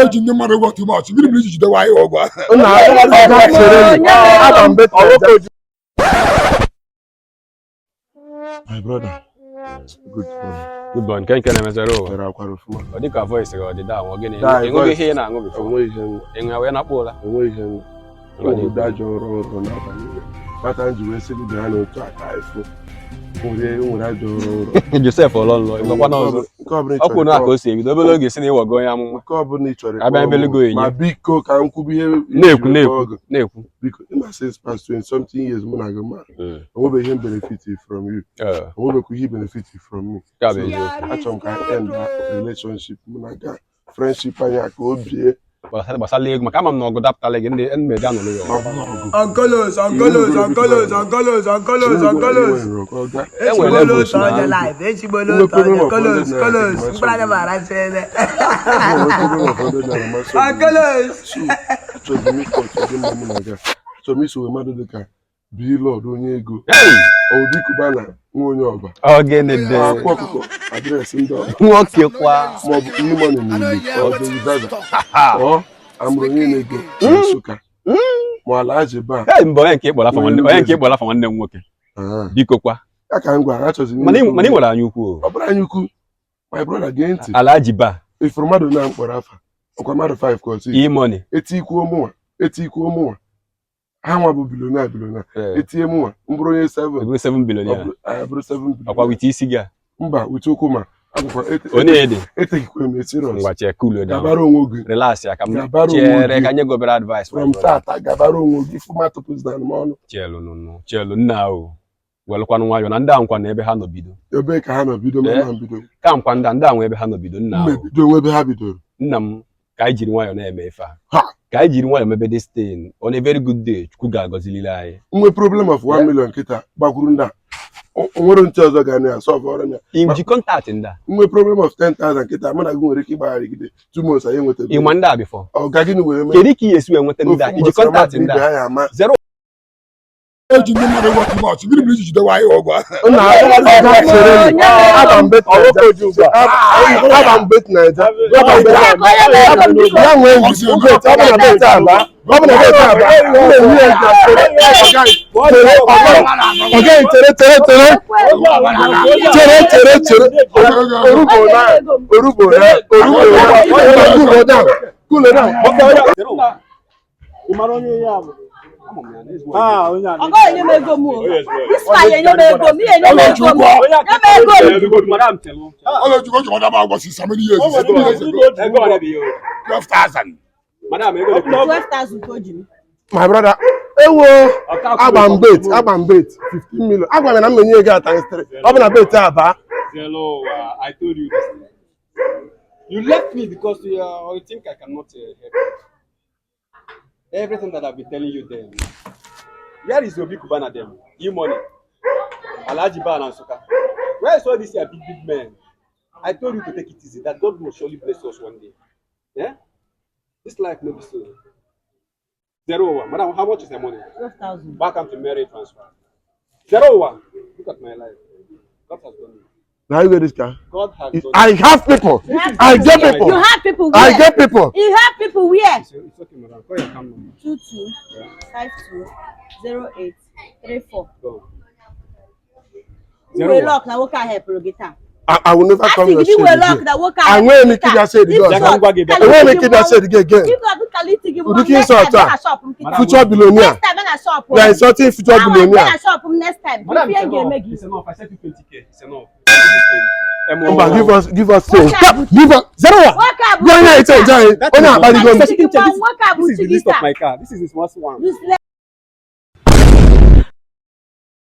Eji ndị mmadụ go too much. Gịnị bụ iji jide wa ihe ọgwa? My brother. Good boy. Can you measure over? I think our voice is already down. We're getting. I'm going to hear now. I'm going to. I'm going to pull. I'm going to. I'm going to. Patanji we say the hand to attack. Joseph Olonlo. If one of ọkụ na aka o si ebido obere oge si na ịwọ go ya amụma. Nke ọbụla ị chọrọ. Abịa ebele go enye. Ma biko ka m kwubi ihe na-ekwu. Biko, in since past 20 something years mụ na gị mara. Onwebe ihe benefit from you. Onwebekwa ihe benefit from me. Achọrọ m ka end that relationship mụ na gị. Friendship anyị aka obie. Basala ego maka ama m na ọgụ dapụtala gị ndị media nọ n'ụlọ. Uncolos. Enwere on your life. Echibolo colos. Mbra na bara sele. Uncolos. So mi so mmadụ dịka bi Lord onye ego. Obi Kubana nwa onye ọba. Ogene de. Akwa ọkụkọ adreesị ndị ọba. Nwoke kwa. Ma ọ bụ ihe money n'ili. Ọ dị zaza. Ọ amụrụ onye na-ego Nsụka. Ma Alhaji Ba. Mgbe onye nke ịkpọla fa nwanne m nwoke. Biko kwa. Ya ka m gwara achọzi. Mana ị nwere anya ukwu. Ọ bụrụ anya ukwu. My brother gee ntị. Alhaji Ba. Ifuru mmadụ na mkpọrọ afa. Ọkwa mmadụ 5 ka ọ si. E-money. Etikwuo mụnwa. Ha nwa bụ bilionia. Etinye mụnwa. Mbụrụ onye 7. Bụrụ 7 bilionia. Bụrụ 7 bilionia. Ọkwa wit isi gị a. Mba, wit okwu ma. Onye ede. Etekikwe m serious. Ngwa che cool down. Gabara onwe gị. Relax ya ka m chere ka nye go better advice. From tata gabara onwe gị fuma topus na ọnụ. Chelu nna o. Welụkwanụ nwayọ na ndị ahụ nkwa na ebe ha nọ bido. Ebe ka ha nọ bido ma na bido. Ka nkwa ndị ahụ ebe ha nọ bido nna o. Bido onwe ebe ha bidoro. Nna m ka anyị jiri nwayọ na-eme ife a. Ka anyị jiri nwayọ mebe this thing on a very good day Chukwu ga-agọzilile anyị. Nwe problem of 1 million kịta gbakwuru ndị a. Onwere ntị ọzọ ga na solve ọrụ ya. Inji contact ndị a. Nwe problem of 10,000 kịta mana gị nwere ike ịgbagharịgide 2 months anyị nweta. Ịma ndị a before. Ọ ga gịnị were mee. Kedu ka esi nweta ndị a? Inji contact ndị a. 0 Eji ndị mmadụ go too much. Gịnị bụ iji jide wa ihe ọgwa? My brother, Abam bait, 15 million. I na m enye ego times 3. Ọ bụ na bait aba. I told you this. You left me because you think I cannot help you. Everything that I've been telling you then. Where is Obi Kubana then? E-money. Alhaji Ba and Nsukka. Where is all these big men? I told you to take it easy. That God will surely bless us one day. Yeah? This life no be so. 0-1. Madam, how much is the money? 12,000. Back up to marriage transfer. 0-1. Look at my life. God has done it. Now you get this guy. God has done it. I have people. I get people. You have people where? I get people. You have people where? It's okay, madam. Call your account number. 22 52 08 34. Go. You will lock now. What can help you get that? I will never come your shit again. I will make it that say the God. I will make it that say the again. You can sort future billionaire. You are insulting future billionaire. Next time. It's enough. I said 20K. It's enough. Give us say. Give us 0-1. Go ahead, enjoy. This is the list of my car. This is the smallest one.